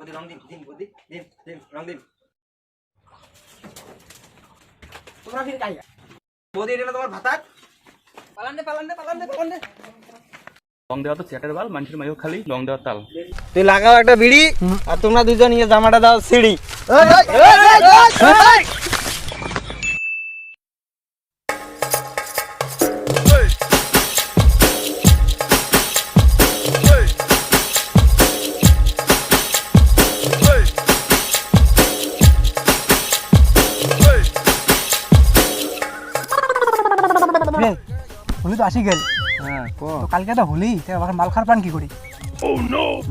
বদি রং দিন দিন বদি দিন দিন রং দিন তোমরা ফির কাইয়া বদি এটা তোমার ভাতাক পালান দে লং দেওয়া তো চ্যাটার বাল মানুষের মাইও খালি লং দেওয়ার তাল। তুই লাগাও একটা বিড়ি আর তোমরা দুজন নিয়ে জামাটা দাও সিঁড়ি। হোলি তো আসি গেল। হ্যাঁ তো কালকে তো হোলি, মাল খাওয়ার প্ল্যান কি করি?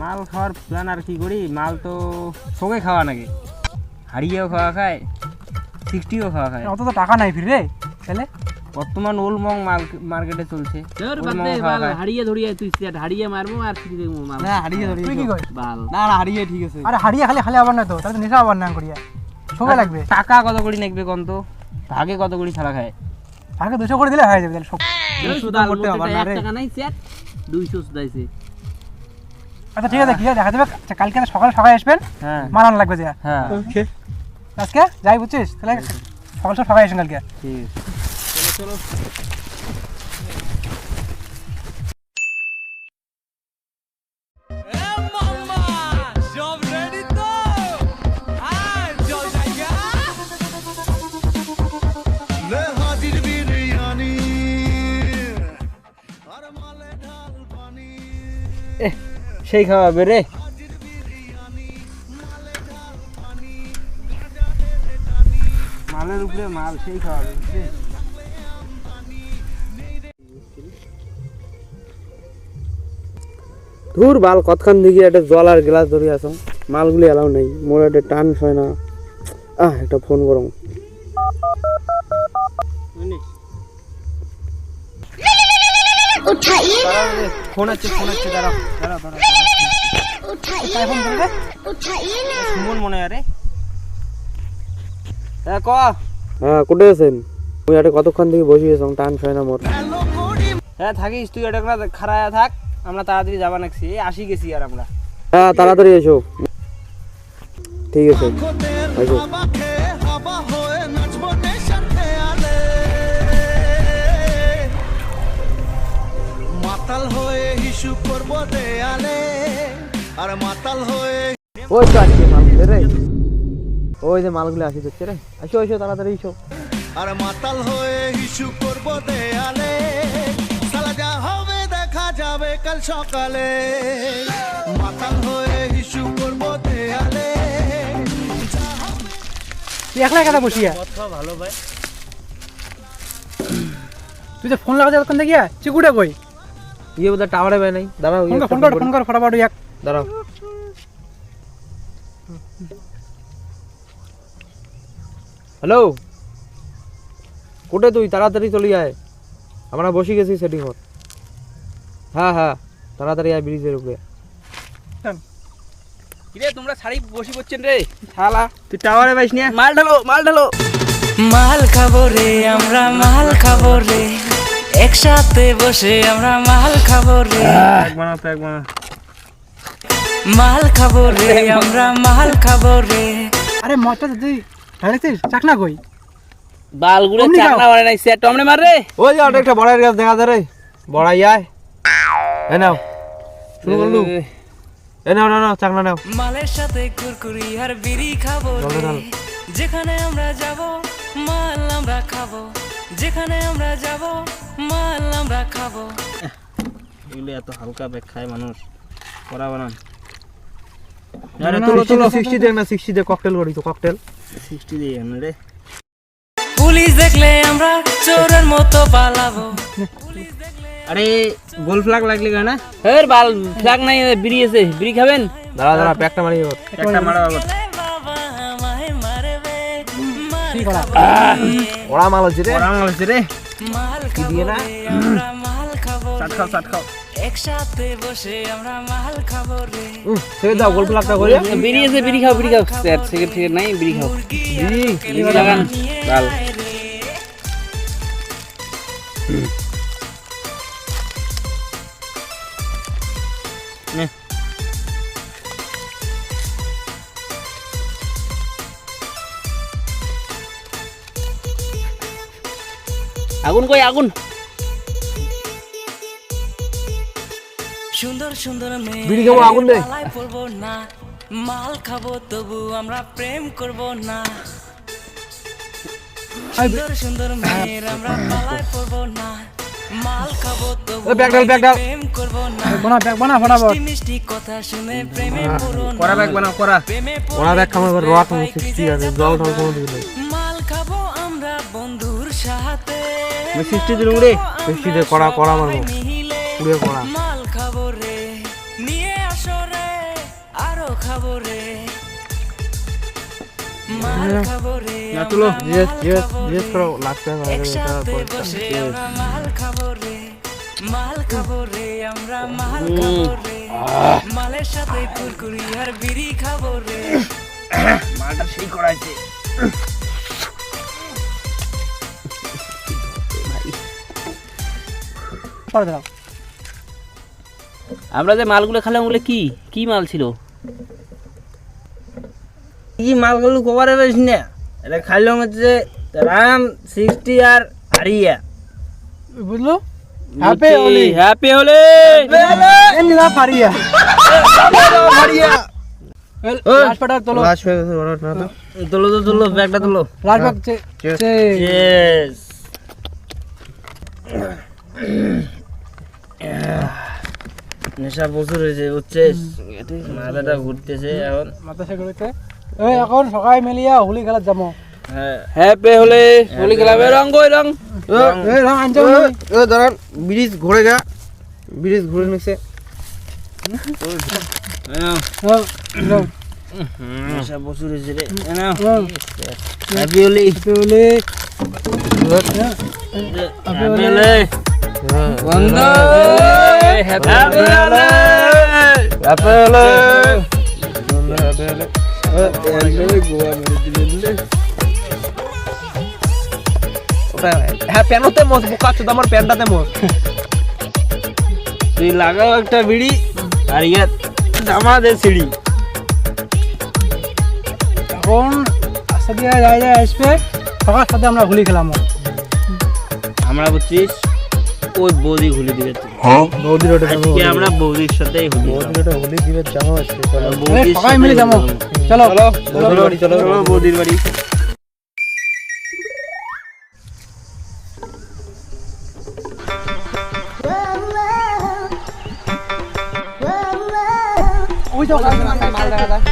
মাল খাওয়ার প্ল্যান আর কি করি, মাল তো সবে খাওয়া নাকি, হারিয়েও খাওয়া খায় 60ও খাওয়া খায়। অত তো টাকা নাই ফির রে, তাহলে বর্তমান ওলমং মার্কেটে চলছে। হারিয়ে ধরিয়ে তুই হারিয়ে মারবো আর কি দেবো মাল। না হারিয়ে ধরি তুই কি করিস? বাল না হারিয়ে ঠিক আছে। আরে হারিয়ে খালি আবার না তো, তাহলে নেশা আবার না করিয়া সবে লাগবে। টাকা কত করে নেকবে কোন তো, ভাগে কত করে ছাড়া খায়? ভাগে 200 করে দিলে হয়ে যাবে। তাহলে সব 200 দাম করতে হবে না রে, টাকা নাই স্যার 200 দাইছে। আচ্ছা ঠিক আছে, কি দেখা যাবে। আচ্ছা কালকে সকালে আসবেন। হ্যাঁ মাল আন লাগবে যা। হ্যাঁ ওকে আজকে যাই বুঝছিস, তাহলে সকালে আসেন কালকে। ঠিক আছে চলো। সেই খাওয়াবে রে। মালের উপরে মাল সেই খাওয়াবে। ধুর বাল কতক্ষণ দিকে একটা জল আর গ্লাস ধরে আসো, মালগুলি এলাও নাই, মোর একটা টান হয় না। একটা ফোন করো। ফোন আছে দাঁড়াও। সুমন মনে হয় রে। হ্যাঁ কোথায় আছেন? ওই একটা কতক্ষণ থেকে বসে আছো, টান হয় না মোর। হ্যাঁ থাকিস তুই, এটা খারায়া থাক, আমরা তাড়াতাড়ি যাবা নাকছি, আসি গেছি আর আমরা। হ্যাঁ তাড়াতাড়ি এসো। ঠিক আছে আসো। মাতাল হয়ে হিসু করব দেয়ালে, আর মাতাল হয়ে ওই তো আসছে মালগুলো রে, ওই যে মালগুলো আসি দেখছে রে। আসো তাড়াতাড়ি এসো। আর মাতাল হয়ে হিসু করব দেয়ালে, সালা যা হবে দেখা যাবে কাল সকালে। মাতাল হয়ে হিসু করব দেয়ালে। একলা একা বসিয়া ভালো ভাই, তুই যে ফোন লাগাতে তখন দেখিয়া চিকুটা কই ইয়ে বোধহয় টাওয়ারে পায় নাই। দাঁড়াও ফোন কর ফটাফট। দাঁড়াও। হ্যালো, কোটে তুই? তাড়াতাড়ি চলে আয়, আমরা বসে গেছি সেটিং হল। হ্যাঁ তাড়াতাড়ি আয় ব্রিজের উপরে। কিরে তোমরা শাড়ি বসি করছেন রে শালা? তুই টাওয়ারে পাইস না? মাল ঢালো মাল খাবো রে আমরা, মাল খাবো রে, একসাথে বসে আমরা মাল খাবো রে। এক বানা মাল খাবো রে আমরা, মাল খাবো রে। আরে মজা তুই দেখছিস চাকনা কই? বালগুলো চাকনা মারে নাই স্যার, টমনে মার রে। ওই যে একটা বড়াইয়ের গাছ দেখা যায় রে, বড়াই আয়। এ নাও শুরু করলু। এ নাও চাকনা নাও। মালের সাথে কুরকুরি আর বিড়ি খাবো রে, যেখানে আমরা যাব মাল আমরা খাবো, যেখানে আমরা যাব মাল আমরা খাবো। এগুলো এত হালকা ব্যাগ খায় মানুষ, করা বানান। আরে চলো 60 দে না, 60 দে, ককটেল করি তো, ককটেল 60 দিয়ে আন রে। পুলিশ দেখলে আমরা চোরের মতো পালাবো। আরে গোল ফ্ল্যাগ লাগলে কেন না? এর বাল ফ্ল্যাগ নাই, বিড়ি আছে, বিড়ি খাবেন? দাঁড়া প্যাকটা মারি এবার। একটা মারা বাবা। বাবা আমায় মারবে, ওরা মাল হচ্ছে রে, মাল কি দিয়ে না? আমরা মাল খাবো, চাট খাও। একসাথে বসে আমরা মাল খাবো রে। ছেড়ে দাও গোল ফ্ল্যাগটা করে। বিড়ি আছে, বিড়ি খাও স্যার, থেকে নাই বিড়ি খাও। বিড়ি লাগান বাল। আগুন কই আগুন? সুন্দর সুন্দর মেয়ে বিড়ি খাবো, আগুন দে। পালায় পড়বো না, মাল খাবো তবু আমরা প্রেম করব না। সুন্দর সুন্দর মেয়ের আমরা পালায় পড়বো না, মাল খাবো তবু ব্যাগ ডাল, ব্যাগ ডাল। প্রেম করব না। ব্যাগ বানা ফটাফট। মিষ্টি মিষ্টি কথা শুনে প্রেমে পড়ো না, করা ব্যাগ বানাও করা। প্রেমে ওরা দেখ খাবো এবার রক পড়লে সৃষ্টি হয় আছে, কি জল যে টল কোনো দিকে নেই। মাল খাবো আমরা বন্ধুর সাথে, আমি 60 দিলাম রে। সৃষ্টি দে কড়া কড়া মারবো, মিলে পুড়ে কড়া। মাল খাবো রে, নিয়ে আসো রে, আরো খাবো রে, মাল খাবো রে, না তুলো। জিজ্ঞেস করো লাগতে একসাথে বসে আমরা মাল খাবো রে, মাল খাবো রে, আমরা মাল খাবো রে, মালের সাথে কুরকুরি আর বিড়ি খাবো রে। মালটা সেই করাইছে। পরে দাও। আমরা যে মালগুলো খেলাম ওগুলো কি কি মাল ছিল? কি মালগুলো কভারে বেশ না, এটা খাইলাম হচ্ছে রাম 60 আর হারিয়া। বুঝলো? হ্যাপি হোলি। হ্যাপি হোলি। এন্ডিলা পারিয়া। হারিয়া লাস্ট পাটা তোলো। লাশ হয়ে গেছে বড় না তো। তুলো তো তুলো, ব্যাগটা তুলো। Last bag Cheers. Yes. নেশা প্রচুর হয়েছে বুঝছিস, মাথাটা ঘুরতেছে এখন। মাথা সে করিতে। এই এখন সকালে মিলিয়া হোলি খেলা যাবো। হ্যাঁ হ্যাপি হোলি। হোলি খেলাবে রং কই রং? এই রং আনছো ও দাঁড়ান, ব্রিজ ঘুরে গা, ব্রিজ ঘুরে নিছে। নেশা প্রচুর হয়েছে রে। হ্যাপি হোলি। হোলি। হ্যাপি হোলি বন্ধ। হ্যাপি হোলি। হ্যাঁ প্যানোতে মোস বোকা চোদ, আমার প্যান্টটাতে মোস। তুই লাগাও একটা বিড়ি আর ইয়ে জামা দে সিঁড়ি। এখন আস্তে দিয়ে যাই যাই আসবে, সকাল সাথে আমরা হোলি খেলাম। আমরা বুঝছিস ওই বৌদি ঘুলি দিবে তুই। বৌদির ওটা যাবো, আজকে আমরা বৌদির সাথেই হোলি বৌদির ওটা হোলি দিবে যাবো আজকে। চলো বৌদির সবাই মিলে যাবো। চলো বৌদির বাড়ি চলো। বৌদির বাড়ি। ওই যাও মাল দেখা যায়।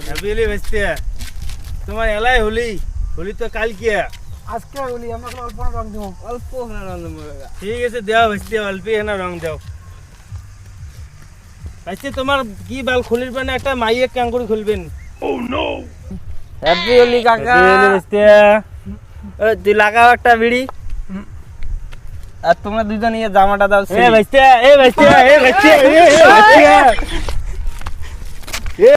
হ্যাপি হোলি বেচতে তোমার এলাই হোলি, হোলি তো কালকে। আজকে হোলি আমরা অল্প রং দিব। অল্প ঠিক আছে দেওয়া বেচতে অল্প এখানে রং দাও। আজকে তোমার কি বাল খুলির পানে একটা মাইয়ে কাঙ্গুরি খুলবেন। হ্যাপি হোলি কাকা। তুই লাগাও একটা বিড়ি আর তোমরা দুজন নিয়ে জামাটা দাও। এ বেচতে এ বেচতে এ বেচতে এ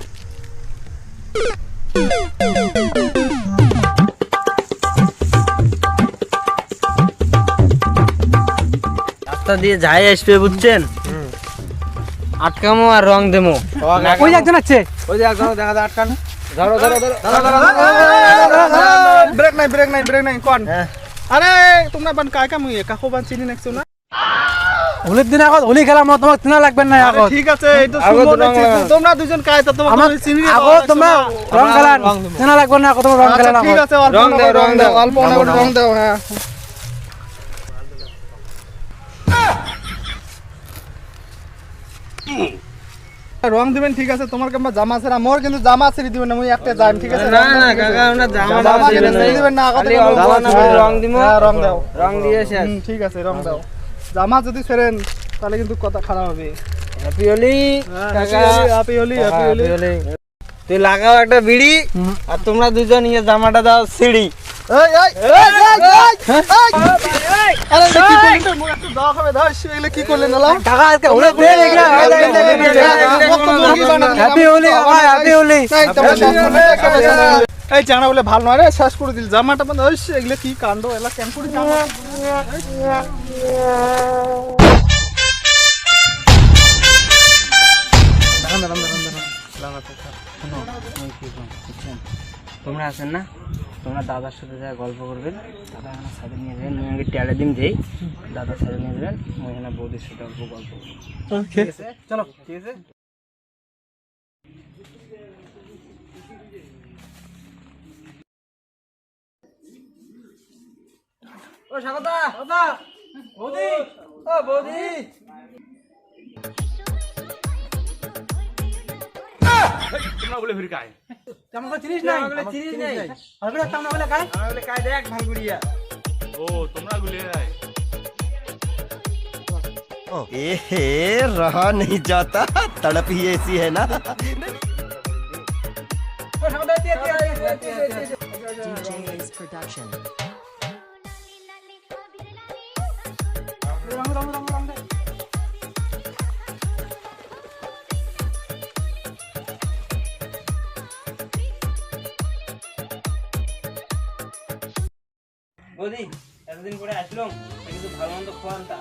রাস্তা দিয়ে যাই আসবে বুঝছেন, আটকামো আর রং দেমো। ওই যে একজন আছে। ওই যে একজন দেখা যায় আটকান। ধরো ধরো ধরো। ব্রেক নাই ব্রেক নাই ব্রেক নাই কোন হ্যাঁ। আরে তোমরা বান কায় কাম হইয়ে কাকো বান চিনি নাকছো না। হোলির দিন আগত হোলি খেলাম, তোমার চিনা লাগবে না আরে আগত। ঠিক আছে এই তো আগত শুনো রং দেখছি, লাগা। তোমরা দুজন কায় তো আমার তোমাকে চিনি আগত তোমরা রং খেলান, চিনা লাগবে না আগত তোমরা রং খেলান। ঠিক আছে অল্প রং দাও, রং দাও। অল্প রং দাও। হ্যাঁ রং দিবেন ঠিক আছে, তোমার কেমন জামা ছেড়া মোর কিন্তু জামা ছেড়ে দিবেন না, মুই একটা যাইম ঠিক আছে। না না কাকা আমরা জামা জামা ছেড়ে দিবেন না আগত খালি জামা না বলে রং দিমো। হ্যাঁ, রং দাও। রং দিয়ে শেষ। ঠিক আছে রং দাও। জামা যদি ছেড়েন তাহলে কিন্তু কথা খারাপ হবে। হ্যাপি হোলি কাকা। Happy Holi happy Holi. তুই লাগাও একটা বিড়ি আর তোমরা দুজন নিয়ে জামাটা দাও সিঁড়ি। এই এই এই আরে কি করলেন মুখ একটু দাও খাবে দাও এগুলা কি করলেন নালা কাকা আজকে হোলি দে দেখলা। হ্যাপি হোলি কাকা, হ্যাপি হোলি। এই চানা বলে ভালো নয় রে, শেষ করে দিল জামাটা বন্ধ। ওই এগুলা কি কাণ্ড, এলা কেন করে জামা তোমরা আছেন না, তোমরা দাদার সাথে যা গল্প করবেন, দাদা এখানে সাথে নিয়ে যাবেন, মুই আগে টেলে দিন যেই দাদার সাথে নিয়ে যাবেন, মুই এখানে বৌদির সাথে অল্প গল্প করবো। ওকে চলো ঠিক আছে? ও স্বাগতা দাদা বৌদি ও বৌদি তোমরা বলে ফির কায় তেমন করে চিনিস নাই আর বলে তেমন বলে গায় আমার বলে কায় দেখ ভালগুড়িয়া। ও তোমরা গুলে আয় एहे रहा नहीं जाता तड़प ही ऐसी है ना ও স্বাগতা দিয়ে DJ's production. রং রং রং রং দে বৌদি এতদিন পরে আসলাম, কিন্তু ভালো মন্দ খাওয়ান তা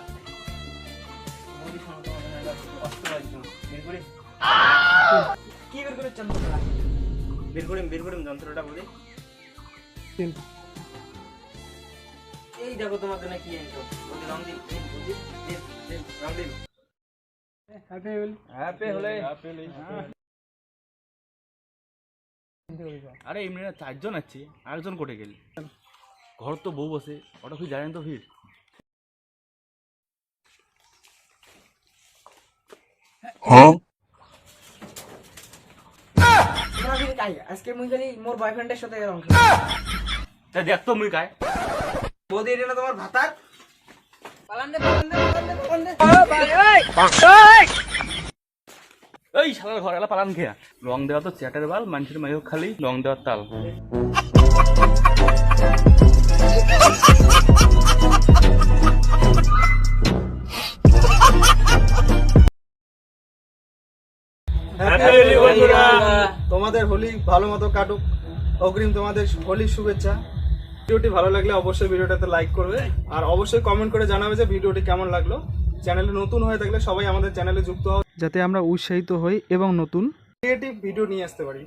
বৌদির সঙ্গে তোমার জন্য একটা কষ্ট পাইছো। বের করে কি বের করে যন্ত্রটা বের করে যন্ত্রটা বলি। এই দেখো তোমার জন্য কি আনছো, বৌদি রং দিন, বৌদি রং দিন। হ্যাপি হলে আরে এমনি না 4 জন আছি, আরেকজন কোটে গেল? ঘর তো বউ বসে, ওটা কি জানেন তো ভিড়। আজকে মুই খালি মোর বয়ফ্রেন্ডের সাথে রং তা দেখ তো মুই কায় বৌদি এটা না তোমার ভাতার? এই শালার ঘর এলা পালান খেয়া রং দেওয়া তো চ্যাটের বাল, মানুষের মাইও খালি রং দেওয়ার তাল। তোমাদের হোলি ভালো মতো কাটুক, অগ্রিম তোমাদের হোলির শুভেচ্ছা। ভিডিওটি ভালো লাগলে অবশ্যই ভিডিওটাতে লাইক করবে, আর অবশ্যই কমেন্ট করে জানাবে যে ভিডিওটি কেমন লাগলো। চ্যানেলে নতুন হয়ে থাকলে সবাই আমাদের চ্যানেলে যুক্ত হও, যাতে আমরা উৎসাহিত হই এবং নতুন ক্রিয়েটিভ ভিডিও নিয়ে আসতে পারি।